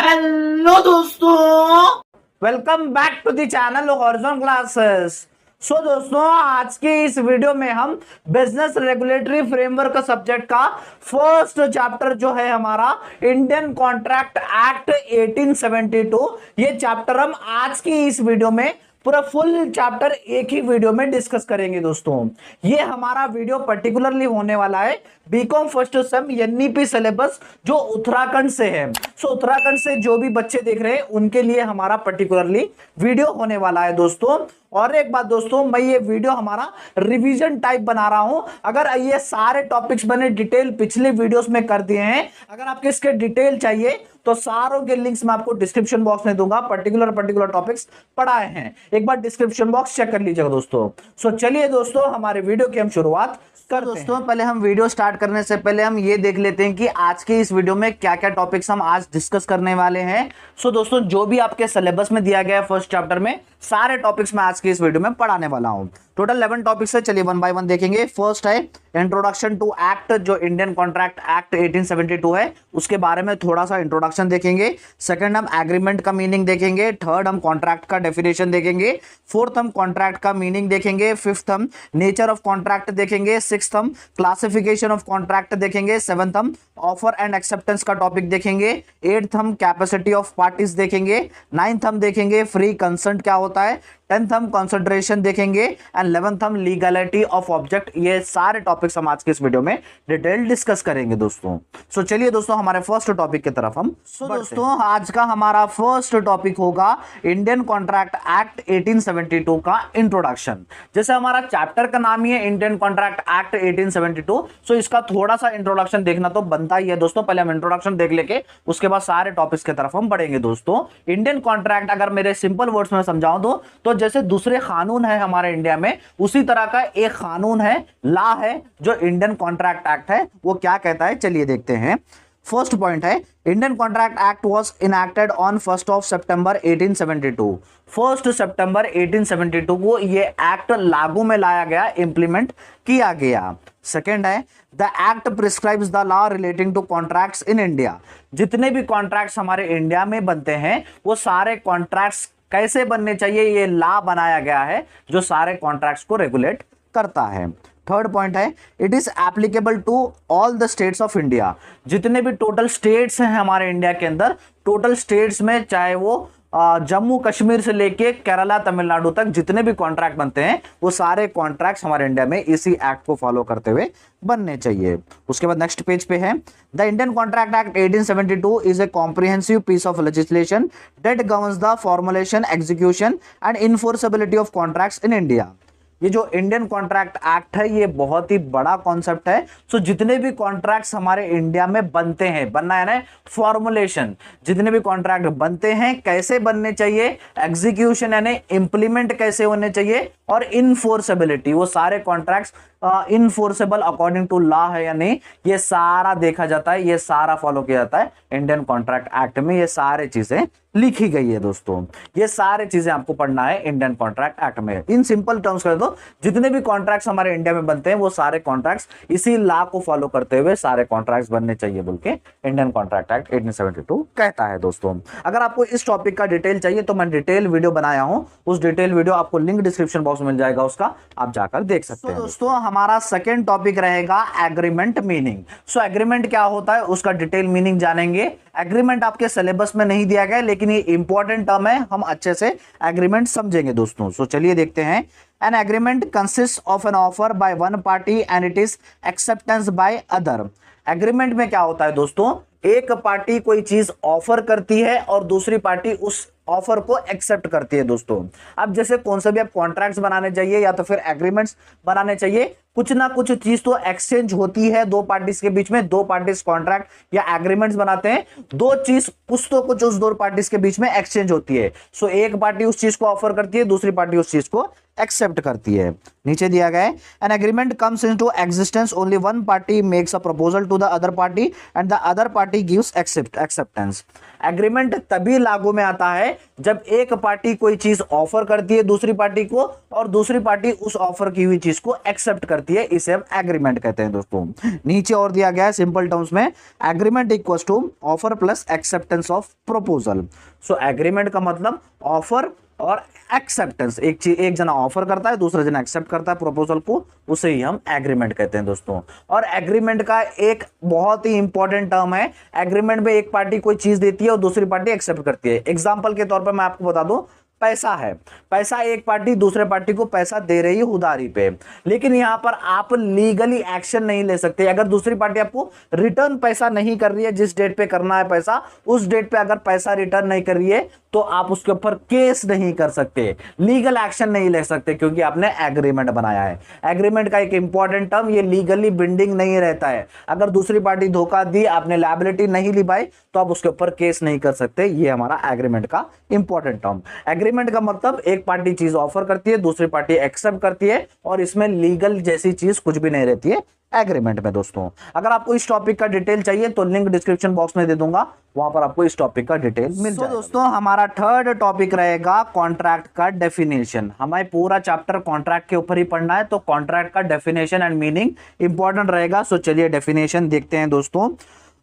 Hello दोस्तों, welcome back to the channel Horizon classes. So दोस्तों, आज की इस वीडियो में हम बिजनेस रेगुलेटरी फ्रेमवर्क का सब्जेक्ट का फर्स्ट चैप्टर जो है हमारा इंडियन कॉन्ट्रैक्ट एक्ट 1872, ये चैप्टर हम आज की इस वीडियो में पूरा फुल चैप्टर एक ही वीडियो में डिस्कस करेंगे। दोस्तों, ये हमारा वीडियो पर्टिकुलरली होने वाला है BCom first sem NEP syllabus जो उत्तराखंड से है। सो उत्तराखंड से जो भी बच्चे देख रहे हैं उनके लिए हमारा पर्टिकुलरली वीडियो होने वाला है। दोस्तों, और एक बात दोस्तों, मैं ये वीडियो हमारा रिवीजन टाइप बना रहा हूं। अगर ये सारे टॉपिक्स मैंने डिटेल पिछले वीडियोस में कर दिए हैं, अगर आपके इसके डिटेल चाहिए तो सारों के लिंक्स मैं आपको डिस्क्रिप्शन बॉक्स में दूंगा। पर्टिकुलर टॉपिक्स पढ़ाए हैं, एक बार डिस्क्रिप्शन बॉक्स चेक कर लीजिएगा दोस्तों। सो चलिए दोस्तों, हमारे वीडियो की हम शुरुआत कर दोस्तों। पहले हम वीडियो स्टार्ट करने से पहले हम ये देख लेते हैं कि आज के इस वीडियो में क्या क्या टॉपिक्स हम आज डिस्कस करने वाले हैं। सो दोस्तों, जो भी आपके सिलेबस में दिया गया है फर्स्ट चैप्टर में, सारे टॉपिक्स मैं आज के इस वीडियो में पढ़ाने वाला हूं। टोटल 11 टॉपिक्स है। चलिए वन बाय वन देखेंगे। फर्स्ट है इंट्रोडक्शन टू एक्ट, जो इंडियन कॉन्ट्रैक्ट एक्ट 1872 है, उसके बारे में थोड़ा सा इंट्रोडक्शन देखेंगे। सेकंड, हम एग्रीमेंट का मीनिंग देखेंगे। थर्ड, हम कॉन्ट्रैक्ट का डेफिनेशन देखेंगे। फोर्थ, हम कॉन्ट्रैक्ट का मीनिंग देखेंगे। फिफ्थ, हम नेचर ऑफ कॉन्ट्रैक्ट देखेंगे। सिक्स्थ, हम क्लासिफिकेशन ऑफ कॉन्ट्रैक्ट देखेंगे। सेवंथ, हम ऑफर एंड एक्सेप्टेंस का टॉपिक देखेंगे। एट्थ, हम कैपेसिटी ऑफ पार्टीज देखेंगे। नाइन्थ, हम देखेंगे फ्री कंसेंट क्या होता है। 10th, हम कंसंट्रेशन देखेंगे। एंड 11th, हम लीगलिटी ऑफ ऑब्जेक्ट। ये सारे टॉपिक्स हम आज के इस वीडियो में डिटेल डिस्कस करेंगे दोस्तों। सो चलिए दोस्तों, हमारे फर्स्ट टॉपिक की तरफ हम दोस्तों, आज का हमारा फर्स्ट टॉपिक होगा इंडियन कॉन्ट्रैक्ट एक्ट 1872 का इंट्रोडक्शन। जैसे हमारा चैप्टर का नाम ही है इंडियन कॉन्ट्रैक्ट एक्ट 1872, सो इसका थोड़ा सा इंट्रोडक्शन देखना तो बनता ही है दोस्तों। पहले हम इंट्रोडक्शन देख लेके उसके बाद सारे टॉपिक्स की तरफ हम बढ़ेंगे दोस्तों। इंडियन कॉन्ट्रैक्ट अगर मेरे सिंपल वर्ड्स में समझाऊं तो जैसे दूसरे कानून है हमारे इंडिया में, उसी तरह का एक कानून है, लॉ है, जो इंडियन कॉन्ट्रैक्ट एक्ट है। वो क्या कहता है, चलिए देखते हैं। फर्स्ट पॉइंट है, Indian contract act was enacted on 1 सितंबर 1872। 1 सितंबर 1872 को ये एक्ट लागू में लाया गया, इंप्लीमेंट किया गया। सेकेंड है, the act prescribes the law relating to contracts in India. जितने भी कॉन्ट्रैक्ट्स हमारे इंडिया में बनते हैं वो सारे कॉन्ट्रैक्ट्स कैसे बनने चाहिए, ये लॉ बनाया गया है जो सारे कॉन्ट्रैक्ट्स को रेगुलेट करता है। थर्ड पॉइंट है, it is applicable to all the states of India. जितने भी टोटल स्टेट्स हैं हमारे इंडिया के अंदर, टोटल स्टेट्स में चाहे वो जम्मू कश्मीर से लेके केरला तमिलनाडु तक जितने भी कॉन्ट्रैक्ट बनते हैं वो सारे कॉन्ट्रैक्ट्स हमारे इंडिया में इसी एक्ट को फॉलो करते हुए बनने चाहिए। उसके बाद नेक्स्ट पेज पे है, the Indian contract act 1872 is a comprehensive piece of legislation that governs the formulation, execution and enforceability of contracts in India. ये जो इंडियन कॉन्ट्रैक्ट एक्ट है ये बहुत ही बड़ा कॉन्सेप्ट है। सो जितने भी कॉन्ट्रैक्ट्स हमारे इंडिया में बनते हैं, बनना है ना फॉर्मुलेशन, जितने भी कॉन्ट्रैक्ट बनते हैं कैसे बनने चाहिए, एग्जीक्यूशन यानी इंप्लीमेंट कैसे होने चाहिए, और इनफोर्सेबिलिटी, वो सारे contracts enforceable according to law है या नहीं, ये सारा देखा जाता है, ये सारा फॉलो किया जाता है इंडियन कॉन्ट्रैक्ट एक्ट में। ये सारी चीजें लिखी गई है दोस्तों, ये सारी चीजें आपको पढ़ना है इंडियन कॉन्ट्रैक्ट एक्ट में। इन सिंपल टर्म्स कर दो, जितने भी कॉन्ट्रैक्ट्स हमारे इंडिया में बनते हैं वो सारे कॉन्ट्रैक्ट्स इसी लॉ को फॉलो करते हुए सारे कॉन्ट्रैक्ट्स बनने चाहिए बोल के इंडियन कॉन्ट्रैक्ट एक्ट 1872 कहता है दोस्तों। अगर आपको इस टॉपिक का डिटेल चाहिए तो मैं डिटेल वीडियो बनाया हूं, उस डिटेल वीडियो आपको लिंक डिस्क्रिप्शन बॉक्स में मिल जाएगा, उसका आप जाकर देख सकते हैं। दोस्तों, हमारा सेकेंड टॉपिक रहेगा एग्रीमेंट मीनिंग। सो एग्रीमेंट क्या होता है उसका डिटेल मीनिंग जानेंगे। एग्रीमेंट आपके सिलेबस में नहीं दिया गया लेकिन ये इंपॉर्टेंट टर्म है, हम अच्छे से एग्रीमेंट समझेंगे दोस्तों। सो चलिए देखते हैं। An agreement consist of an offer by one party and it is acceptance by other. Agreement में क्या होता है दोस्तों, एक पार्टी कोई चीज ऑफर करती है और दूसरी पार्टी उस ऑफर को एक्सेप्ट करती है दोस्तों। अब जैसे कौन सा भी आप कॉन्ट्रैक्ट्स बनाने चाहिए या तो फिर एग्रीमेंट्स बनाने चाहिए, कुछ ना कुछ चीज तो एक्सचेंज होती है दो पार्टीज के बीच में। दो पार्टीज कॉन्ट्रैक्ट या एग्रीमेंट्स बनाते हैं, दो चीज कुछ तो कुछ उस दो पार्टीज के बीच में एक्सचेंज होती है। सो एक पार्टी उस चीज को ऑफर करती है, दूसरी पार्टी उस चीज को एक्सेप्ट करती है। नीचे दिया गया है an agreement comes into existence only one party makes a proposal to the other party and the other party gives acceptance. Agreement तभी लागू में आता है जब एक पार्टी कोई चीज ऑफर करती है दूसरी पार्टी को और दूसरी पार्टी उस ऑफर की हुई चीज को एक्सेप्ट करती है, इसे हम एग्रीमेंट कहते हैं दोस्तों। नीचे और दिया गया है सिंपल टर्म्स में agreement equals to offer plus acceptance of proposal. So agreement का मतलब ऑफर और एक्सेप्टेंस, एक जना ऑफर करता है दूसरा जना एक्सेप्ट करता है प्रपोजल को, उसे ही हम एग्रीमेंट कहते हैं दोस्तों। और एग्रीमेंट का एक बहुत ही इंपॉर्टेंट टर्म है, एग्रीमेंट में एक पार्टी कोई चीज देती है और दूसरी पार्टी एक्सेप्ट करती है। एग्जांपल के तौर पर मैं आपको बता दूं, पैसा है, पैसा एक पार्टी दूसरे पार्टी को पैसा दे रही है उधारी पे, लेकिन यहां पर आप लीगली एक्शन नहीं ले सकते। अगर दूसरी पार्टी आपको रिटर्न पैसा नहीं कर रही है, जिस डेट पे करना है पैसा उस डेट पे अगर पैसा रिटर्न नहीं कर रही है तो आप उसके ऊपर केस नहीं कर सकते, लीगल एक्शन नहीं ले सकते, क्योंकि आपने एग्रीमेंट बनाया है। एग्रीमेंट का एक इंपॉर्टेंट टर्म, ये लीगली बिंडिंग नहीं रहता है। अगर दूसरी पार्टी धोखा दी, आपने लायबिलिटी नहीं निभाई तो आप उसके ऊपर केस नहीं कर सकते। ये हमारा एग्रीमेंट का इंपॉर्टेंट टर्म। एग्रीमेंट का मतलब एक पार्टी चीज ऑफर करती है दूसरी पार्टी एक्सेप्ट करती है और इसमें लीगल जैसी चीज कुछ भी नहीं रहती है एग्रीमेंट में दोस्तों। अगर आपको इस टॉपिक का डिटेल चाहिए तो लिंक डिस्क्रिप्शन बॉक्स में दे दूंगा, वहां पर आपको इस टॉपिक का डिटेल मिल जाएगा। दोस्तों हमारा थर्ड टॉपिक रहेगा कॉन्ट्रैक्ट का डेफिनेशन। हमें पूरा चैप्टर कॉन्ट्रैक्ट के ऊपर ही पढ़ना है, तो कॉन्ट्रैक्ट का डेफिनेशन एंड मीनिंग इंपॉर्टेंट रहेगा। सो चलिए डेफिनेशन देखते हैं दोस्तों।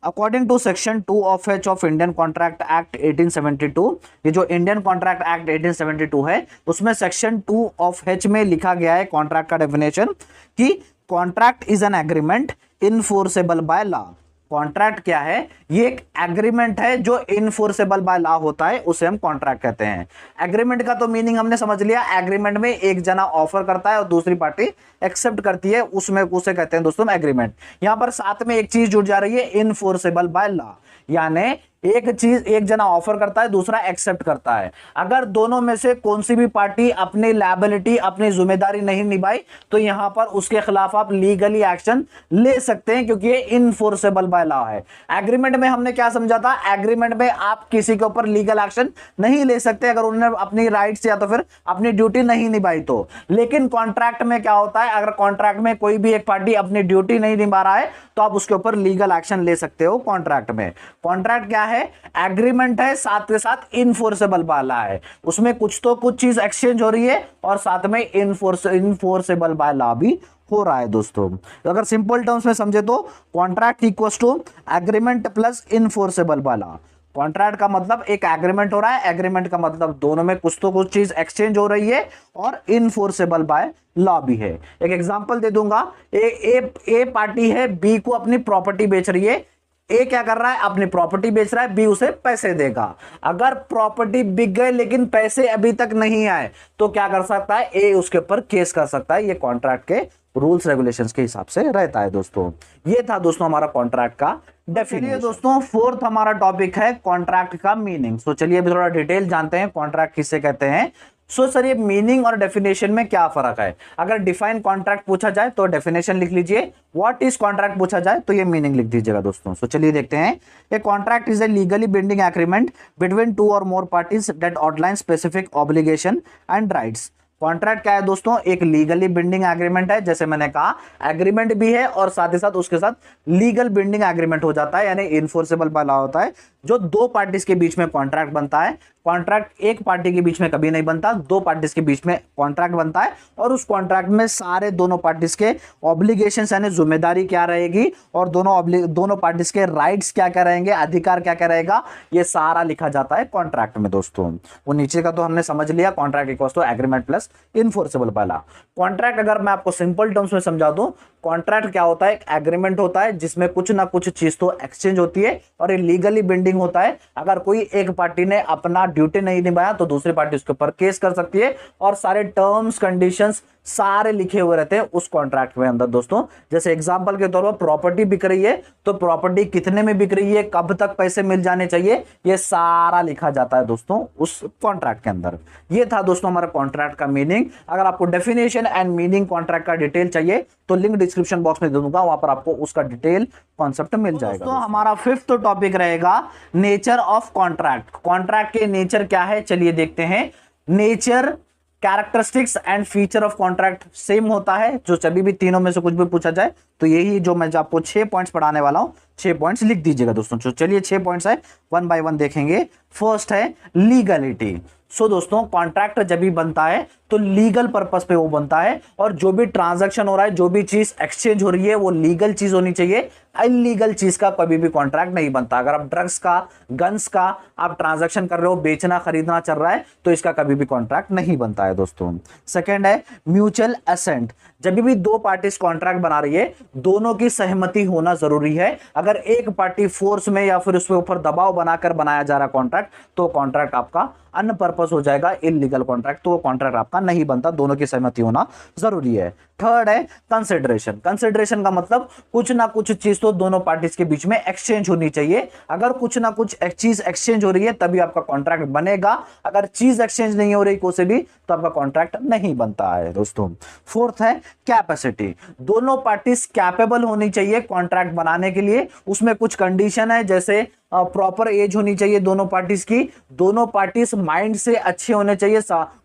According to section 2 of H of Indian contract act 1872, ये जो इंडियन कॉन्ट्रैक्ट एक्ट 1872 है उसमें सेक्शन 2 ऑफ एच में लिखा गया है कॉन्ट्रैक्ट का डेफिनेशन कि contract is an agreement enforceable by law. Contract क्या है? ये एक एग्रीमेंट है जो इनफोर्सेबल बाय लॉ होता है, उसे हम कॉन्ट्रैक्ट कहते हैं। एग्रीमेंट का तो मीनिंग हमने समझ लिया, एग्रीमेंट में एक जना ऑफर करता है और दूसरी पार्टी एक्सेप्ट करती है, उसमें उसे कहते हैं दोस्तों एग्रीमेंट। यहां पर साथ में एक चीज जुड़ जा रही है, इनफोर्सेबल बाय लॉ, यानी एक चीज एक जना ऑफर करता है दूसरा एक्सेप्ट करता है। अगर दोनों में से कौन सी भी पार्टी अपनी लायबिलिटी अपनी जिम्मेदारी नहीं निभाई तो यहां पर उसके खिलाफ आप लीगली एक्शन ले सकते हैं, क्योंकि ये इनफोर्सेबल बाय लॉ है। एग्रीमेंट में हमने क्या समझा था? एग्रीमेंट में आप किसी के ऊपर लीगल एक्शन नहीं ले सकते अगर उन्होंने अपनी राइट्स या तो फिर अपनी ड्यूटी नहीं निभाई तो। लेकिन कॉन्ट्रैक्ट में क्या होता है? अगर कॉन्ट्रैक्ट में कोई भी एक पार्टी अपनी ड्यूटी नहीं निभा रहा है तो आप उसके ऊपर लीगल एक्शन ले सकते हो कॉन्ट्रैक्ट में। कॉन्ट्रैक्ट क्या है? एग्रीमेंट है, साथ के साथ इनफोर्सेबल बाला है, उसमें कुछ चीज एक्सचेंज हो रही है और साथ में इनफोर्सेबल बाय लॉ भी हो रहा है दोस्तों। अगर सिंपल टर्म्स में समझे तो contract equals to agreement plus enforceable by law. Contract का मतलब एक एग्रीमेंट हो रहा है, एग्रीमेंट का मतलब दोनों में कुछ चीज एक्सचेंज हो रही है और इनफोर्सेबल बाय लॉ भी है। एक एग्जांपल दे दूंगा, ए पार्टी है बी को अपनी प्रॉपर्टी बेच रही है। ए क्या कर रहा है? अपनी प्रॉपर्टी बेच रहा है, बी उसे पैसे देगा। अगर प्रॉपर्टी बिक गए लेकिन पैसे अभी तक नहीं आए तो क्या कर सकता है? ए उसके ऊपर केस कर सकता है। ये कॉन्ट्रैक्ट के रूल्स रेगुलेशंस के हिसाब से रहता है दोस्तों। ये था दोस्तों हमारा कॉन्ट्रैक्ट का डेफिनेशन। दोस्तों फोर्थ हमारा टॉपिक है कॉन्ट्रैक्ट का मीनिंग। सो चलिए अभी थोड़ा डिटेल जानते हैं कॉन्ट्रैक्ट किसे कहते हैं। सर ये मीनिंग और डेफिनेशन में क्या फर्क है? अगर डिफाइन कॉन्ट्रैक्ट पूछा जाए तो डेफिनेशन लिख लीजिए, व्हाट इज कॉन्ट्रैक्ट पूछा जाए तो ये मीनिंग लिख दीजिएगा दोस्तों। सो चलिए देखते हैं। A contract is a legally binding agreement between two or more parties that outline specific obligation and rights. Contract क्या है दोस्तों? एक लीगली बिंडिंग एग्रीमेंट है, जैसे मैंने कहा एग्रीमेंट भी है और साथ ही साथ उसके साथ लीगल बिंडिंग एग्रीमेंट हो जाता है, यानी इनफोर्सेबल बाय लॉ होता है। जो दो पार्टीज के बीच में कॉन्ट्रैक्ट बनता है, कॉन्ट्रैक्ट एक पार्टी के बीच में कभी नहीं बनता, दो पार्टीज के बीच में कॉन्ट्रैक्ट बनता है और उस कॉन्ट्रैक्ट में सारे दोनों पार्टीज के ऑब्लिगेशंस यानी जिम्मेदारी क्या रहेगी और दोनों पार्टीज के राइट्स क्या क्या रहेंगे, अधिकार क्या क्या रहेगा, ये सारा लिखा जाता है कॉन्ट्रैक्ट में दोस्तों। वो नीचे का तो हमने समझ लिया, contract equals to agreement plus enforceable by law. Contract अगर मैं आपको सिंपल टर्म्स में समझा दूं, कॉन्ट्रैक्ट क्या होता है? एक एग्रीमेंट होता है जिसमें कुछ ना कुछ चीज तो एक्सचेंज होती है और ये लीगली बिंडिंग होता है। अगर कोई एक पार्टी ने अपना ड्यूटी नहीं निभाया तो दूसरी पार्टी उसके ऊपर केस कर सकती है और सारे टर्म्स कंडीशंस सारे लिखे हुए रहते हैं उस कॉन्ट्रैक्ट में अंदर दोस्तों। जैसे एग्जांपल के तौर पर प्रॉपर्टी बिक रही है तो प्रॉपर्टी कितने में बिक रही है, कब तक पैसे मिल जाने चाहिए, ये सारा लिखा जाता है दोस्तों उस कॉन्ट्रैक्ट के अंदर। ये था दोस्तों हमारा कॉन्ट्रैक्ट का मीनिंग। अगर आपको डेफिनेशन एंड मीनिंग कॉन्ट्रैक्ट का डिटेल चाहिए तो लिंक डिस्क्रिप्शन बॉक्स में दे दूंगा, वहां पर आपको उसका डिटेल कॉन्सेप्ट मिल जाएगा। दोस्तों हमारा फिफ्थ टॉपिक रहेगा नेचर ऑफ कॉन्ट्रैक्ट। कॉन्ट्रैक्ट के नेचर क्या है चलिए देखते हैं। Nature characteristics and feature of contract same होता है, जो कभी भी तीनों में से कुछ भी पूछा जाए तो यही जो मैं आपको 6 पॉइंट्स पढ़ाने वाला हूं, 6 पॉइंट्स लिख दीजिएगा दोस्तों। तो चलिए 6 पॉइंट्स है, वन बाय वन देखेंगे। फर्स्ट है लीगलिटी। सो दोस्तों कॉन्ट्रैक्ट जब भी बनता है तो लीगल पर्पस पे वो बनता है, और जो भी ट्रांजैक्शन हो रहा है, जो भी चीज एक्सचेंज हो रही है वो लीगल चीज होनी चाहिए। इलीगल चीज का कभी भी कॉन्ट्रैक्ट नहीं बनता। अगर आप ड्रग्स का, गन्स का आप ट्रांजैक्शन कर रहे हो, बेचना खरीदना चल रहा है, तो इसका कभी भी कॉन्ट्रैक्ट नहीं बनता है दोस्तों। सेकंड है म्यूचुअल एसेंट। जब भी दो पार्टीज कॉन्ट्रैक्ट बना रही है, दोनों की सहमति होना जरूरी है। अगर एक पार्टी फोर्स में या फिर उसके ऊपर दबाव बनाकर बनाया जा रहा कॉन्ट्रैक्ट, तो कॉन्ट्रैक्ट आपका अनपर्पस हो जाएगा, इलीगल कॉन्ट्रैक्ट, तो वो कॉन्ट्रैक्ट आपका नहीं बनता। दोनों की सहमति होना जरूरी है। थर्ड है कंसिडरेशन। कंसिडरेशन का मतलब कुछ ना कुछ चीज तो दोनों पार्टीज के बीच में एक्सचेंज होनी चाहिए। अगर कुछ ना कुछ चीज एक्सचेंज हो रही है तभी आपका कॉन्ट्रैक्ट बनेगा। अगर चीज एक्सचेंज नहीं हो रही कोई से भी, तो आपका कॉन्ट्रैक्ट नहीं बनता है दोस्तों। फोर्थ है कैपेसिटी। दोनों पार्टीज कैपेबल होनी चाहिए कॉन्ट्रैक्ट बनाने के लिए। उसमें कुछ कंडीशन है, जैसे प्रॉपर एज होनी चाहिए दोनों पार्टीज की, दोनों पार्टीज माइंड से अच्छे होने चाहिए,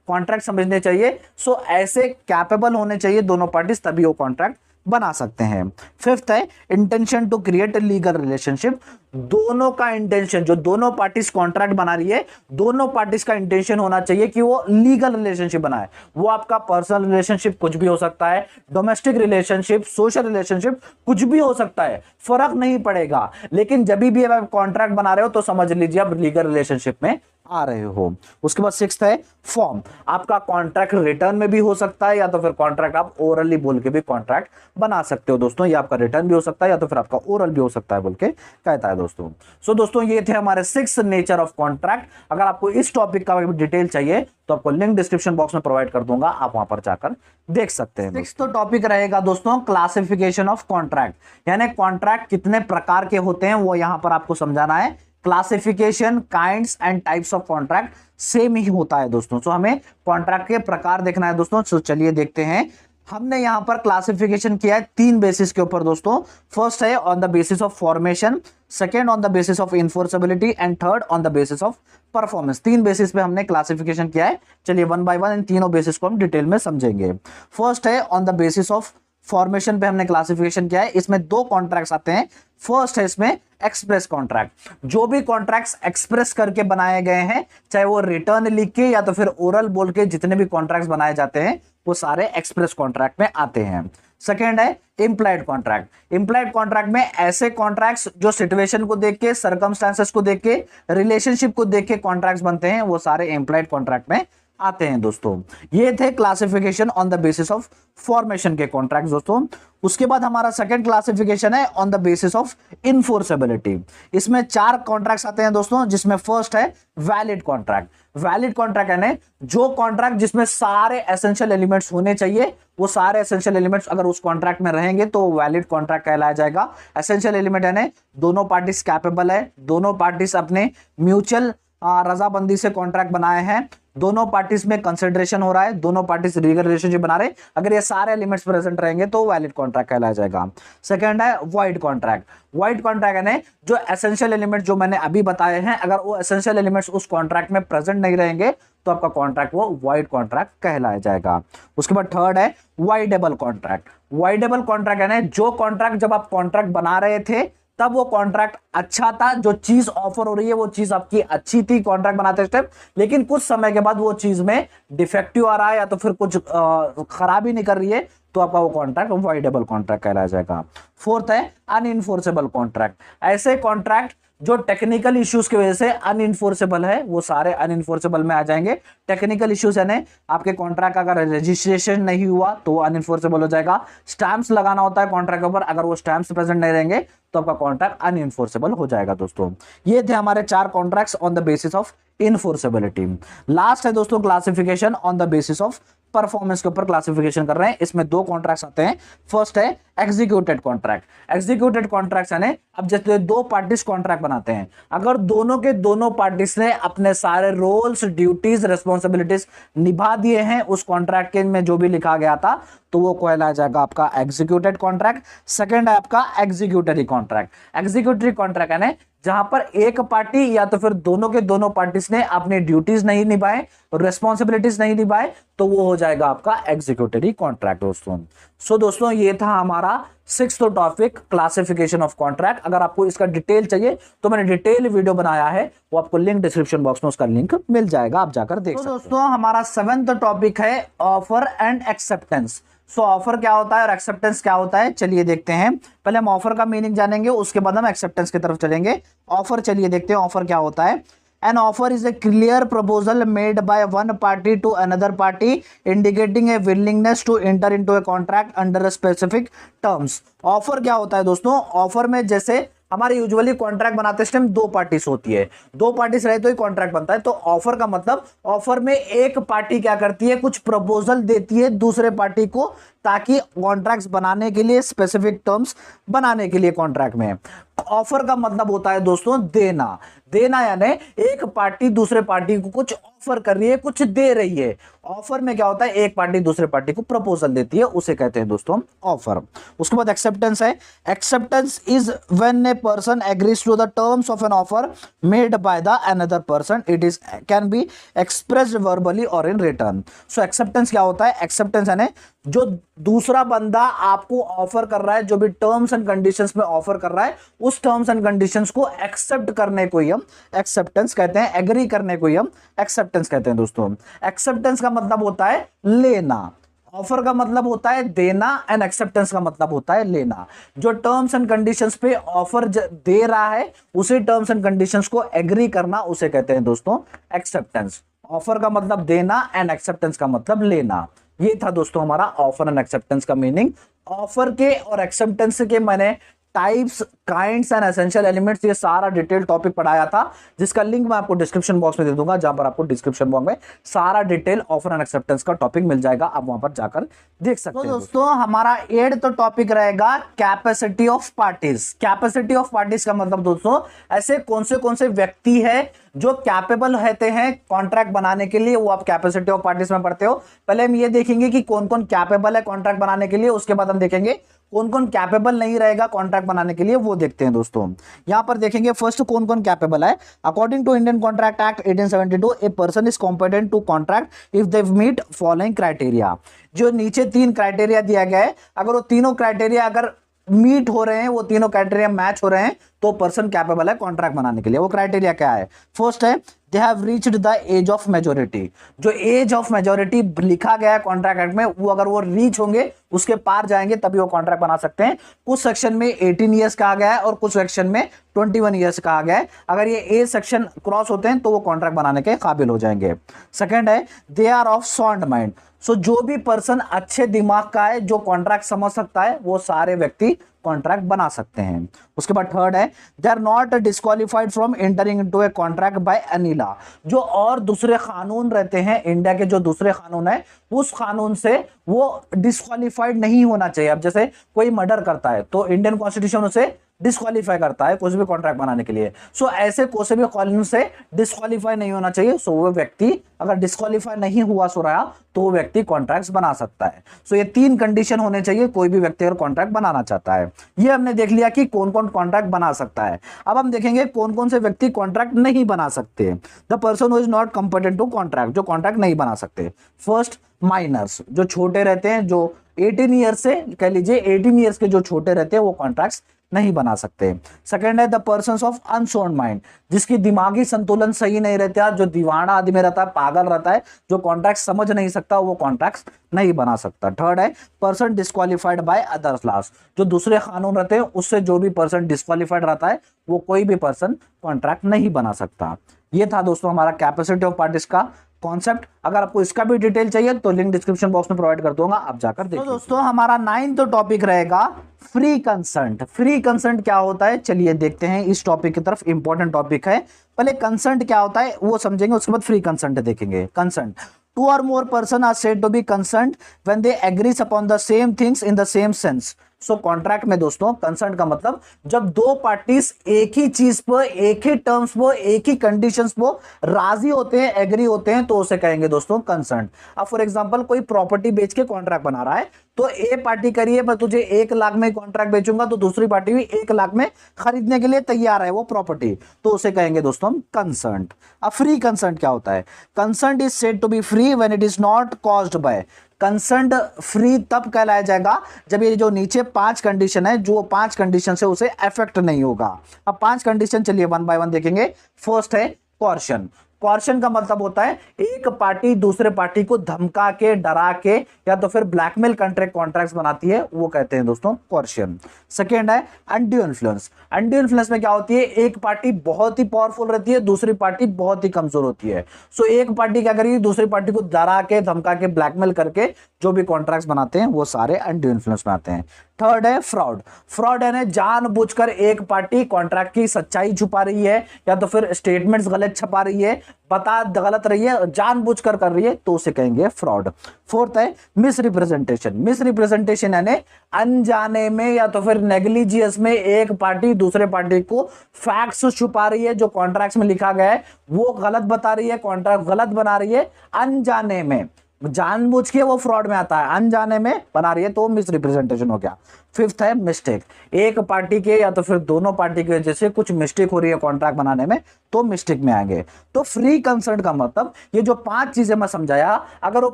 कॉन्ट्रैक्ट समझने चाहिए। सो ऐसे कैपेबल होने चाहिए दोनों पार्टीज, तभी वो कॉन्ट्रैक्ट बना सकते हैं। फिफ्थ है intention to create legal relationship. दोनों का इंटेंशन, जो दोनों पार्टीज कॉन्ट्रैक्ट बना रही है, दोनों पार्टीज का इंटेंशन होना चाहिए कि वो लीगल रिलेशनशिप बनाए। वो आपका पर्सनल रिलेशनशिप कुछ भी हो सकता है, डोमेस्टिक रिलेशनशिप, सोशल रिलेशनशिप कुछ भी हो सकता है, फर्क नहीं पड़ेगा। लेकिन जब भी आप कॉन्ट्रैक्ट बना रहे हो तो समझ लीजिए आप लीगल रिलेशनशिप में आ रहे हो। उसके बाद सिक्स्थ है फॉर्म। आपका कॉन्ट्रैक्ट रिटर्न में भी हो सकता है, या तो फिर कॉन्ट्रैक्ट आप ओरली बोल के भी कॉन्ट्रैक्ट बना सकते हो दोस्तों। ये आपका रिटर्न भी हो सकता है, या तो फिर आपका ओरल भी हो सकता है बोल के कहता है दोस्तों। सो दोस्तों ये थे हमारे 6 नेचर ऑफ कॉन्ट्रैक्ट। अगर आपको इस टॉपिक का डिटेल चाहिए तो आपको लिंक डिस्क्रिप्शन बॉक्स में प्रोवाइड कर दूंगा, आप वहां पर जाकर देख सकते हैं। नेक्स्ट तो टॉपिक रहेगा दोस्तों क्लासिफिकेशन ऑफ कॉन्ट्रैक्ट, यानी कॉन्ट्रैक्ट कितने प्रकार के होते हैं वो यहां पर आपको समझाना है। Classification, kinds and types of contract same ही होता है दोस्तों। सो हमें कॉन्ट्रैक्ट के प्रकार देखना है दोस्तों। सो चलिए देखते हैं। हमने यहां पर क्लासिफिकेशन किया है 3 बेसिस के ऊपर दोस्तों। फर्स्ट है on the basis of formation, second on the basis of enforceability and third on the basis of performance. 3 basis पे हमने क्लासिफिकेशन किया है। चलिए वन बाय वन इन तीनों बेसिस को हम डिटेल में समझेंगे। फर्स्ट है on the basis of formation पे हमने क्लासिफिकेशन किया है। इसमें 2 कॉन्ट्रैक्ट्स आते हैं। फर्स्ट है इसमें एक्सप्रेस कॉन्ट्रैक्ट। जो भी कॉन्ट्रैक्ट्स एक्सप्रेस करके बनाए गए हैं, चाहे वो रिटर्न लिख के या तो फिर ओरल बोल के, जितने भी कॉन्ट्रैक्ट्स बनाए जाते हैं वो सारे एक्सप्रेस कॉन्ट्रैक्ट में आते हैं। सेकेंड है इंप्लाइड कॉन्ट्रैक्ट। इंप्लाइड कॉन्ट्रैक्ट में ऐसे कॉन्ट्रैक्ट्स जो सिचुएशन को देख के, सर्कमस्टांसेस को देख के, रिलेशनशिप को देख के कॉन्ट्रैक्ट्स बनते हैं, वो सारे इंप्लाइड कॉन्ट्रैक्ट में आते हैं दोस्तों। ये थे classification on the basis of formation के कॉन्ट्रैक्ट दोस्तों। उसके बाद हमारा सेकंड क्लासिफिकेशन है ऑन द बेसिस ऑफ इनफोर्सेबिलिटी। इसमें 4 कॉन्ट्रैक्ट्स आते हैं दोस्तों, जिसमें फर्स्ट है वैलिड कॉन्ट्रैक्ट। वैलिड कॉन्ट्रैक्ट यानी जो कॉन्ट्रैक्ट जिसमें सारे एसेंशियल एलिमेंट्स होने चाहिए, वो सारे एसेंशियल एलिमेंट्स अगर उस कॉन्ट्रैक्ट में रहेंगे तो वैलिड कॉन्ट्रैक्ट कहलाया जाएगा। एसेंशियल एलिमेंट यानी दोनों पार्टीज कैपेबल है, दोनों पार्टीज अपने म्यूचुअल रजाबंदी से कॉन्ट्रैक्ट बनाए हैं, दोनों पार्टीज में कंसिडरेशन हो रहा है, दोनों पार्टीज लीगल रिलेशनशिप बना रहे, अगर ये सारे एलिमेंट्स प्रेजेंट रहेंगे तो वैलिड कॉन्ट्रैक्ट कहलाया जाएगा। सेकंड है वॉइड कॉन्ट्रैक्ट। वॉइड कॉन्ट्रैक्ट यानी जो एसेंशियल एलिमेंट जो मैंने अभी बताए हैं, अगर वो एसेंशियल एलिमेंट्स उस कॉन्ट्रैक्ट में प्रेजेंट नहीं रहेंगे तो आपका कॉन्ट्रैक्ट वो वॉइड कॉन्ट्रैक्ट कहलाया जाएगा। उसके बाद थर्ड है वाइडेबल कॉन्ट्रैक्ट। वाइडेबल कॉन्ट्रैक्ट यानी जो कॉन्ट्रैक्ट जब आप कॉन्ट्रैक्ट बना रहे थे तब वो कॉन्ट्रैक्ट अच्छा था, जो चीज ऑफर हो रही है वो चीज आपकी अच्छी थी कॉन्ट्रैक्ट बनाते स्टेप, लेकिन कुछ समय के बाद वो चीज में डिफेक्टिव आ रहा है या तो फिर कुछ खराबी नहीं कर रही है, तो आपका वो कॉन्ट्रैक्ट वॉइडेबल कॉन्ट्रैक्ट कहलाया जाएगा। फोर्थ है अनइनफोर्सेबल कॉन्ट्रैक्ट। ऐसे कॉन्ट्रैक्ट जो टेक्निकल इश्यूज की वजह से अनइनफोर्सेबल है, वो सारे अनइनफोर्सेबल में आ जाएंगे। टेक्निकल इश्यूज यानी आपके कॉन्ट्रैक्ट का अगर रजिस्ट्रेशन नहीं हुआ तो वो अनइनफोर्सेबल हो जाएगा। स्टैंप्स लगाना होता है कॉन्ट्रैक्ट के ऊपर, अगर वो स्टैंप्स प्रेजेंट नहीं रहेंगे तो आपका कॉन्ट्रैक्ट अनइनफोर्सेबल हो जाएगा दोस्तों। ये थे हमारे 4 contracts on the basis of enforceability. Last है दोस्तों classification on the basis of performance के ऊपर क्लासिफिकेशन कर रहे हैं। इसमें 2 कॉन्ट्रैक्ट्स आते हैं। फर्स्ट है एग्जीक्यूटेड कॉन्ट्रैक्ट। एग्जीक्यूटेड कॉन्ट्रैक्ट्स यानी अब जैसे 2 पार्टीज कॉन्ट्रैक्ट बनाते हैं, अगर दोनों के दोनों पार्टीज ने अपने सारे रोल्स, ड्यूटीज, रिस्पॉन्सिबिलिटीज निभा दिए हैं उस कॉन्ट्रैक्ट के में जो भी लिखा गया था, तो वो कहलाया जाएगा आपका एग्जीक्यूटेड कॉन्ट्रैक्ट। सेकंड है आपका एग्जीक्यूटरी कॉन्ट्रैक्ट। एग्जीक्यूटरी कॉन्ट्रैक्ट यानी जहां पर एक पार्टी या तो फिर दोनों के दोनों पार्टीज ने अपनी ड्यूटीज नहीं निभाए, रिस्पॉन्सिबिलिटीज नहीं निभाए, तो वो हो जाएगा आपका एग्जीक्यूटरी कॉन्ट्रैक्ट दोस्तों। सो दोस्तों ये था हमारा 6th topic, classification of contract. अगर आपको इसका डिटेल चाहिए तो मैंने डिटेल वीडियो बनाया है, वो आपको लिंक डिस्क्रिप्शन बॉक्स में उसका लिंक मिल जाएगा, आप जाकर देख सकते हैं। दोस्तों हमारा 7th टॉपिक है offer and acceptance. So offer क्या होता है और एक्सेप्टेंस क्या होता है, चलिए देखते हैं। पहले हम ऑफर का मीनिंग जानेंगे, उसके बाद हम एक्सेप्टेंस की तरफ चलेंगे। ऑफर, चलिए देखते हैं ऑफर क्या होता है। An offer is a clear proposal made by one party to another party indicating a willingness to enter into a contract under a specific terms। Offer क्या होता है दोस्तों, ऑफर में जैसे हमारे यूजुअली कॉन्ट्रैक्ट बनाते टाइम दो पार्टीज होती है, दो पार्टीज रहे तो ही कॉन्ट्रैक्ट बनता है। तो ऑफर का मतलब, ऑफर में एक पार्टी क्या करती है, कुछ प्रपोजल देती है दूसरे पार्टी को, ताकि कॉन्ट्रैक्ट्स बनाने के लिए, स्पेसिफिक टर्म्स बनाने के लिए कॉन्ट्रैक्ट में। ऑफर का मतलब होता है दोस्तों देना। देना यानी एक पार्टी दूसरे पार्टी को कुछ ऑफर कर रही है, कुछ दे रही है। ऑफर में क्या होता है, एक पार्टी दूसरे पार्टी को प्रपोजल देती है, उसे कहते हैं दोस्तों ऑफर। उसके बाद एक्सेप्टेंस है। Acceptance is when a person agrees to the terms of an offer made by the another person, it is can be expressed verbally और इन रिटर्न। सो एक्सेप्टेंस क्या होता है, एक्सेप्टेंस यानी जो दूसरा बंदा आपको ऑफर कर रहा है, जो भी टर्म्स एंड कंडीशंस में ऑफर कर रहा है, उस टर्म्स एंड कंडीशंस को एक्सेप्ट करने को ही हम एक्सेप्टेंस कहते हैं, एग्री करने को ही हम एक्सेप्टेंस कहते हैं दोस्तों। एक्सेप्टेंस का मतलब होता है लेना, ऑफर का मतलब होता है देना, एंड एक्सेप्टेंस का मतलब होता है लेना। जो टर्म्स एंड कंडीशंस पे ऑफर दे रहा है, उसी टर्म्स एंड कंडीशंस को एग्री करना, उसे कहते हैं दोस्तों एक्सेप्टेंस। ऑफर का मतलब देना एंड एक्सेप्टेंस का मतलब लेना। ये था दोस्तों हमारा ऑफर एंड एक्सेप्टेंस का मीनिंग। ऑफर के और एक्सेप्टेंस के मैंने types, kinds and essential elements, ये सारा डिटेल टॉपिक पढ़ाया था, जिसका लिंक मैं आपको डिस्क्रिप्शन बॉक्स में दे दूंगा, जहां पर आपको डिस्क्रिप्शन बॉक्स में सारा डिटेल ऑफर एंड एक्सेप्टेंस का टॉपिक मिल जाएगा, आप वहां पर जाकर देख सकते हैं। तो दोस्तों हमारा 8th टॉपिक रहेगा capacity of parties. Capacity of parties का मतलब दोस्तों, ऐसे कौन से व्यक्ति है जो कैपेबल रहते हैं कॉन्ट्रैक्ट बनाने के लिए, वो आप कैपेसिटी ऑफ पार्टीज में पढ़ते हो। पहले हम ये देखेंगे कि कौन कौन कैपेबल है कॉन्ट्रैक्ट बनाने के लिए, उसके बाद हम देखेंगे कौन कौन कैपेबल नहीं रहेगा कॉन्ट्रैक्ट बनाने के लिए, वो देखते हैं दोस्तों। यहां पर देखेंगे फर्स्ट कौन कौन कैपेबल है। According to Indian contract act 1872, a person is competent to contract if they meet following criteria. जो नीचे 3 क्राइटेरिया दिया गया है, अगर वो तीनों क्राइटेरिया अगर मीट हो रहे हैं, वो तीनों क्राइटेरिया मैच हो रहे हैं, तो पर्सन कैपेबल है कॉन्ट्रैक्ट बनाने के लिए। वो क्राइटेरिया क्या है, फर्स्ट है they have reached the age of majority. जो एज ऑफ मेजोरिटी लिखा गया है कॉन्ट्रैक्ट एक्ट में, वो अगर वो रीच होंगे, उसके पार जाएंगे, तभी वो कॉन्ट्रैक्ट बना सकते हैं। कुछ सेक्शन में 18 ईयर्स कहा गया है और कुछ सेक्शन में 21 ईयर्स कहा गया है। अगर ये एज सेक्शन क्रॉस होते हैं तो वो कॉन्ट्रैक्ट बनाने के काबिल हो जाएंगे। सेकंड है they are of sound mind. So जो भी पर्सन अच्छे दिमाग का है, जो कॉन्ट्रैक्ट समझ सकता है, वो सारे व्यक्ति कॉन्ट्रैक्ट बना सकते हैं। उसके बाद थर्ड है they are not disqualified from entering into a contract by any law. जो और दूसरे कानून रहते हैं, इंडिया के जो दूसरे कानून है, उस कानून से वो डिस्क्वालिफाइड नहीं होना चाहिए। अब जैसे कोई मर्डर करता है तो इंडियन कॉन्स्टिट्यूशन उसे डिस्क्वालीफाई करता है कुछ भी कॉन्ट्रैक्ट बनाने के लिए। सो ऐसे कोई भी कानून से डिस्क्वालीफाई नहीं होना चाहिए। सो वो व्यक्ति अगर डिस्क्वालीफाई नहीं हुआ सो रहा, तो वो व्यक्ति कॉन्ट्रैक्ट्स बना सकता है। सो ये 3 कंडीशन होने चाहिए कोई भी व्यक्ति अगर कॉन्ट्रैक्ट बनाना चाहता है। ये हमने देख लिया कि कौन कौन कॉन्ट्रैक्ट बना सकता है। अब हम देखेंगे कौन कौन से व्यक्ति कॉन्ट्रैक्ट नहीं बना सकते। The person who is not competent to contract, जो कॉन्ट्रैक्ट नहीं बना सकते। फर्स्ट माइनर्स, जो छोटे रहते हैं, जो 18 ईयर्स से कह लीजिए 18 ईयर्स के जो छोटे रहते हैं, वो कॉन्ट्रैक्ट्स नहीं बना सकते। सेकंड है the persons of unsound mind, जिसकी दिमागी संतुलन सही नहीं रहता, जो दीवाना आदमी रहता है, पागल रहता है, जो कॉन्ट्रैक्ट समझ नहीं सकता, वो कॉन्ट्रैक्ट्स नहीं बना सकता। थर्ड है person disqualified by others loss, जो दूसरे कानून रहते हैं उससे जो भी पर्सन डिस्क्वालिफाइड रहता है, वो कोई भी पर्सन कॉन्ट्रैक्ट नहीं बना सकता। ये था दोस्तों हमारा कैपेसिटी ऑफ पार्टीज का कॉन्सेप्ट। अगर आपको इसका भी डिटेल चाहिए तो लिंक डिस्क्रिप्शन बॉक्स में प्रोवाइड कर दूंगा, आप जाकर देखिए। तो दोस्तों हमारा 9th टॉपिक रहेगा फ्री कंसेंट। फ्री कंसेंट क्या होता है, चलिए देखते हैं इस टॉपिक की तरफ। इंपॉर्टेंट टॉपिक है, पहले कंसेंट क्या होता है वो समझेंगे, उसके बाद फ्री कंसेंट देखेंगे। Consent, 2 or more person are said to be consent when they agree upon the same things in the same sense so contract में दोस्तों कंसर्न का मतलब जब दो पार्टीज एक ही चीज पर, एक ही टर्म्स पर, एक ही कंडीशंस पर राजी होते हैं, एग्री होते हैं, तो उसे कहेंगे दोस्तों कंसर्न। अब फॉर एग्जांपल कोई प्रॉपर्टी बेच के कॉन्ट्रैक्ट बना रहा है, तो ए पार्टी करिए मैं तुझे 1 लाख में कॉन्ट्रैक्ट बेचूंगा, तो दूसरी पार्टी भी 1 लाख में खरीदने के लिए तैयार है वो प्रॉपर्टी, तो उसे कहेंगे दोस्तों हम कंसर्ट। अब फ्री कंसर्ट क्या होता है? Consent is said to be free when it is not caused by. Consent free तब कहलाया जाएगा जब ये जो नीचे 5 कंडीशन है, जो 5 कंडीशन से उसे इफेक्ट नहीं होगा। अब 5 कंडीशन चलिए 1 बाय 1 देखेंगे। फर्स्ट है कॉर्शन। कॉर्शन का मतलब होता है एक पार्टी दूसरे पार्टी को धमका के, डरा के या तो फिर ब्लैकमेल कॉन्ट्रैक्ट्स बनाती है, वो कहते हैं दोस्तों कॉर्शन। सेकेंड है अनड्यू इन्फ्लुएंस। अनड्यू इन्फ्लुएंस में क्या होती है? एक पार्टी बहुत ही पावरफुल रहती है, दूसरी पार्टी बहुत ही कमजोर होती है। सो एक पार्टी क्या करेगी? दूसरी पार्टी को डरा के, धमका के, ब्लैकमेल करके जो भी कॉन्ट्रैक्ट्स बनाते हैं वो सारे अनड्यू इन्फ्लुएंस में आते हैं। थर्ड है फ्रॉड। फ्रॉड यानी जानबूझकर एक पार्टी कॉन्ट्रैक्ट की सच्चाई छुपा रही है या तो फिर स्टेटमेंट्स गलत छपा रही है, बता गलत रही है, जानबूझकर कर रही है, तो उसे कहेंगे फ्रॉड। फोर्थ है मिस रिप्रेजेंटेशन। मिस रिप्रेजेंटेशन यानी अनजाने में या तो फिर नेग्लिजियस में एक पार्टी दूसरे पार्टी को फैक्ट्स छुपा रही है, जो कॉन्ट्रैक्ट्स में लिखा गया है वो गलत बता रही है, कॉन्ट्रैक्ट गलत बना रही है अनजाने में। जानबूझ के वो फ्रॉड में आता है, अनजाने में बना रही है तो मिस रिप्रेजेंटेशन हो गया। फिफ्थ है मिस्टेक। एक पार्टी के या तो फिर दोनों पार्टी की वजह से कुछ मिस्टेक हो रही है कॉन्ट्रैक्ट बनाने में, तो मिस्टेक में आएंगे। तो फ्री कंसर्ट का मतलब ये जो 5 चीजें मैं समझाया, अगर वो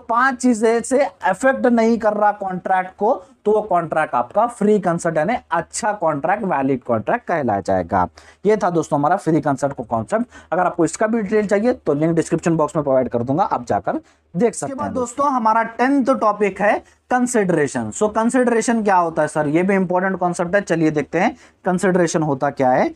5 चीजें से अफेक्ट नहीं कर रहा कॉन्ट्रैक्ट को, तो वो कॉन्ट्रैक्ट आपका फ्री कंसर्ट यानी अच्छा कॉन्ट्रैक्ट, वैलिड कॉन्ट्रैक्ट कहलाया जाएगा। ये था दोस्तों हमारा फ्री कंसर्ट को कॉन्सेप्ट। अगर आपको इसका भी डिटेल चाहिए तो लिंक डिस्क्रिप्शन बॉक्स में प्रोवाइड कर दूंगा, आप जाकर देख सकते हैं। दोस्तों हमारा 10th टॉपिक है कंसिडरेशन। सो कंसिडरेशन क्या होता है सर? ये भी इंपॉर्टेंट कॉन्सेप्ट है, चलिए देखते हैं कंसिडरेशन होता क्या है।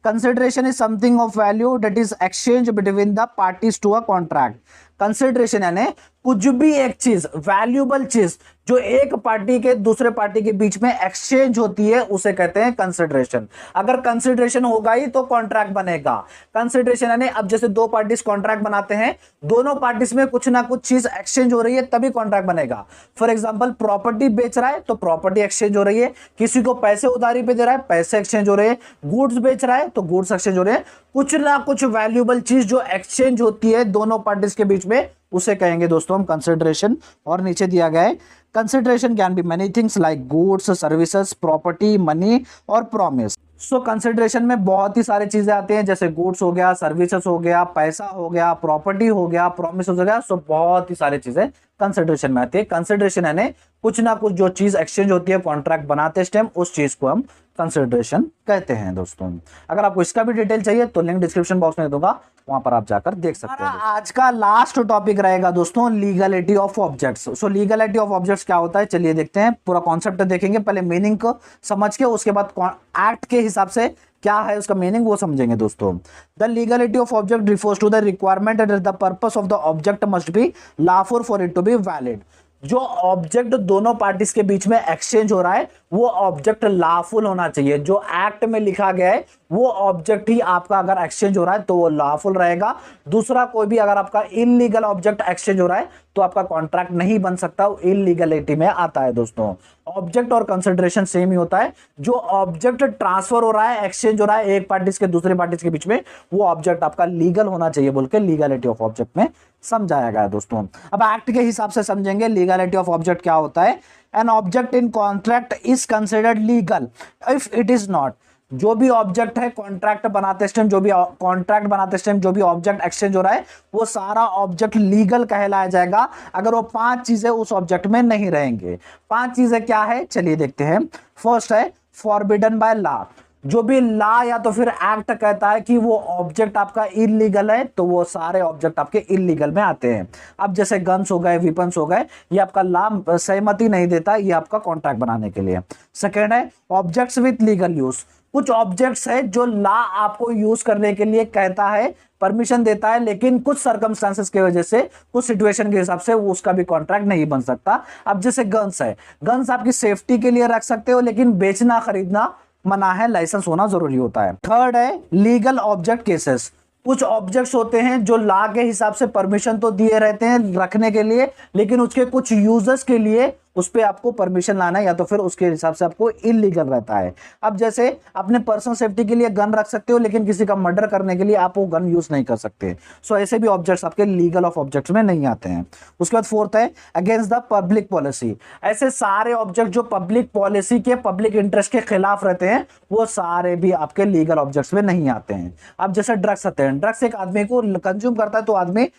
Consideration is something of value that is exchange between the parties to a contract. Consideration यानी कुछ भी एक चीज, वैल्यूएबल चीज जो एक पार्टी के दूसरे पार्टी के बीच में एक्सचेंज होती है, उसे कहते हैं कंसिडरेशन। अगर कंसिडरेशन होगा ही तो कॉन्ट्रैक्ट बनेगा। कंसिडरेशन यानी अब जैसे दो पार्टीज कॉन्ट्रैक्ट बनाते हैं, दोनों पार्टीज में कुछ ना कुछ चीज एक्सचेंज हो रही है तभी कॉन्ट्रैक्ट बनेगा। फॉर एग्जांपल प्रॉपर्टी बेच रहा है तो प्रॉपर्टी एक्सचेंज हो रही है, किसी को पैसे उधारी पे दे रहा है, पैसे एक्सचेंज हो रहे हैं, गुड्स बेच रहा है तो गुड्स एक्सचेंज हो रहे हैं। कुछ ना कुछ वैल्यूएबल चीज जो एक्सचेंज होती है दोनों पार्टीज के बीच में, उसे कहेंगे दोस्तों हम कंसिडरेशन। और नीचे दिया गया है consideration can be many things like goods, services, property, money और प्रॉमिस। सो कंसिडरेशन में बहुत ही सारी चीजें आती हैं, जैसे गुड्स हो गया, सर्विसेज हो गया, पैसा हो गया, प्रॉपर्टी हो गया, प्रॉमिस हो गया। सो बहुत ही सारी चीजें कंसिडरेशन में आती है। कंसिडरेशन यानी कुछ ना कुछ जो चीज एक्सचेंज होती है कॉन्ट्रैक्ट बनाते टाइम, उस चीज को हम कंसिडरेशन कहते हैं दोस्तों। अगर आपको इसका भी डिटेल चाहिए तो लिंक डिस्क्रिप्शन बॉक्स में दूंगा, वहां पर आप जाकर देख सकते हैं। आज का लास्ट टॉपिक रहेगा दोस्तों legality of objects. So legality of objects क्या होता है चलिए देखते हैं। पूरा कॉन्सेप्ट देखेंगे, पहले मीनिंग को समझ के उसके बाद एक्ट के हिसाब से क्या है उसका मीनिंग वो समझेंगे दोस्तों। The legality of object refers to the requirement that the purpose of the object must be lawful for it to be valid. जो ऑब्जेक्ट दोनों पार्टीज के बीच में एक्सचेंज हो रहा है वो ऑब्जेक्ट लॉफुल होना चाहिए। जो एक्ट में लिखा गया है वो ऑब्जेक्ट ही आपका अगर एक्सचेंज हो रहा है तो वो लॉफुल रहेगा। दूसरा कोई भी अगर आपका इलीगल ऑब्जेक्ट एक्सचेंज हो रहा है तो आपका कॉन्ट्रैक्ट नहीं बन सकता, वो इलीगलिटी में आता है दोस्तों। ऑब्जेक्ट और कंसिडरेशन सेम ही होता है। जो ऑब्जेक्ट ट्रांसफर हो रहा है, एक्सचेंज हो रहा है एक पार्टीज के दूसरे पार्टीज के बीच में, वो ऑब्जेक्ट आपका लीगल होना चाहिए बोल के लीगलिटी ऑफ ऑब्जेक्ट में समझाया गया दोस्तों। अब एक्ट के हिसाब से समझेंगे लीगलिटी ऑफ ऑब्जेक्ट क्या होता है। An object in contract is considered legal if it is not. जो भी ऑब्जेक्ट है कॉन्ट्रैक्ट बनाते टाइम, जो भी कॉन्ट्रैक्ट बनाते टाइम जो भी ऑब्जेक्ट एक्सचेंज हो रहा है वो सारा ऑब्जेक्ट लीगल कहलाया जाएगा अगर वो 5 चीजें उस ऑब्जेक्ट में नहीं रहेंगे। 5 चीजें क्या है चलिए देखते हैं। फर्स्ट है फॉरबिडन बाय लॉ। जो भी लॉ या तो फिर एक्ट कहता है कि वो ऑब्जेक्ट आपका इलीगल है तो वो सारे ऑब्जेक्ट आपके इलीगल में आते हैं। अब जैसे गन्स हो गए, वेपन्स हो गए, ये आपका लॉ सहमति नहीं देता ये आपका कॉन्ट्रैक्ट बनाने के लिए। सेकेंड है ऑब्जेक्ट्स विथ लीगल यूज। कुछ ऑब्जेक्ट्स है जो लॉ आपको यूज करने के लिए कहता है, परमिशन देता है, लेकिन कुछ सर्कमस्टांसेस की वजह से, कुछ सिचुएशन के हिसाब से वो उसका भी कॉन्ट्रैक्ट नहीं बन सकता। अब जैसे गन्स है, गन्स आपकी सेफ्टी के लिए रख सकते हो लेकिन बेचना खरीदना मना है, लाइसेंस होना जरूरी होता है। थर्ड है लीगल ऑब्जेक्ट केसेस। कुछ ऑब्जेक्ट्स होते हैं जो लॉ के हिसाब से परमिशन तो दिए रहते हैं रखने के लिए, लेकिन उसके कुछ यूजर्स के लिए उस पर आपको परमिशन लाना है, या तो फिर उसके हिसाब से आपको इलीगल रहता है। अब जैसे अपने पर्सनल सेफ्टी के लिए गन रख सकते हो, लेकिन किसी का मर्डर करने के लिए आप वो गन यूज नहीं कर सकते। सो ऐसे भी ऑब्जेक्ट्स आपके लीगल ऑफ ऑब्जेक्ट्स में नहीं आते हैं। उसके बाद फोर्थ है अगेंस्ट द पब्लिक पॉलिसी। ऐसे सारे ऑब्जेक्ट जो पब्लिक पॉलिसी के, पब्लिक इंटरेस्ट के खिलाफ रहते हैं, वो सारे भी आपके लीगल ऑब्जेक्ट्स में नहीं आते हैं। अब जैसे ड्रग्स आते हैं, ड्रग्स एक आदमी को कंज्यूम करता है तो आदमी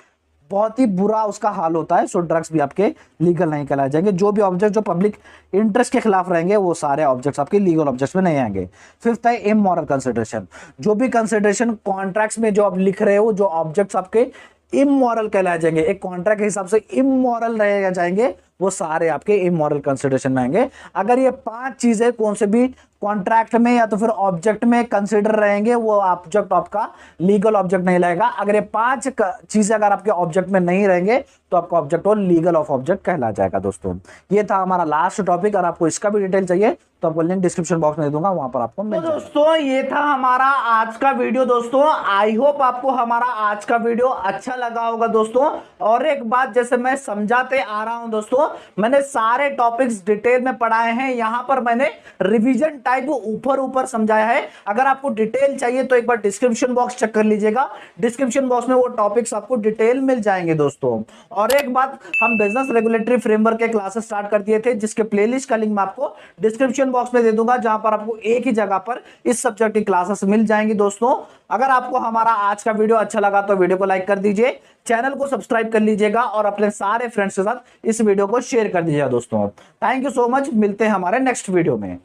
बहुत ही बुरा उसका हाल होता है। सो ड्रग्स भी आपके लीगल नहीं कहलाए जाएंगे। जो भी ऑब्जेक्ट जो पब्लिक इंटरेस्ट के खिलाफ रहेंगे वो सारे ऑब्जेक्ट्स आपके लीगल ऑब्जेक्ट्स में नहीं आएंगे। फिफ्थ है इमोरल कंसिडरेशन। जो भी कंसिडरेशन कॉन्ट्रैक्ट्स में जो आप लिख रहे हो, जो ऑब्जेक्ट्स आपके इमोरल कहलाए जाएंगे, एक कॉन्ट्रैक्ट के हिसाब से इमोरल रह जाएंगे, वो सारे आपके इमोरल कंसिडरेशन में आएंगे। अगर ये 5 चीजें कौन से भी कॉन्ट्रैक्ट में या तो फिर ऑब्जेक्ट में कंसिडर रहेंगे, वो ऑब्जेक्ट आपका लीगल ऑब्जेक्ट नहीं लगेगा। अगर ये 5 चीजें अगर आपके ऑब्जेक्ट में नहीं रहेंगे तो आपका ऑब्जेक्ट वो लीगल ऑफ ऑब्जेक्ट कहला जाएगा। दोस्तों ये था हमारा लास्ट टॉपिक। अगर आपको इसका भी डिटेल चाहिए तो आपको लिंक डिस्क्रिप्शन बॉक्स में दे दूंगा, वहां पर आपको मिल जाएगा। दोस्तों ये था हमारा आज का वीडियो। दोस्तों आई होप आपको हमारा आज का वीडियो अच्छा लगा होगा। दोस्तों और एक बात, जैसे मैं समझाते आ रहा हूं दोस्तों, मैंने सारे टॉपिक्स डिटेल में पढ़ाए हैं। यहां पर मैंने रिवीजन टाइप ऊपर समझाया है। अगर आपको डिटेल चाहिए तो एक बार डिस्क्रिप्शन बॉक्स चेक कर लीजिएगा। डिस्क्रिप्शन बॉक्स में वो टॉपिक्स आपको डिटेल मिल जाएंगे। दोस्तों और एक बात, हम बिजनेस रेगुलेटरी फ्रेमवर्क के क्लासेस स्टार्ट कर दिए थे, जिसके प्लेलिस्ट का लिंक मैं आपको डिस्क्रिप्शन बॉक्स में दे दूंगा, जहां पर आपको एक ही जगह पर इस सब्जेक्ट की क्लासेस मिल जाएंगी। दोस्तों अगर आपको हमारा आज का वीडियो अच्छा लगा तो वीडियो को लाइक कर दीजिए, चैनल को सब्सक्राइब कर लीजिएगा और अपने सारे फ्रेंड्स के साथ इस वीडियो को शेयर कर दीजिएगा। दोस्तों थैंक यू सो मच, मिलते हैं हमारे नेक्स्ट वीडियो में।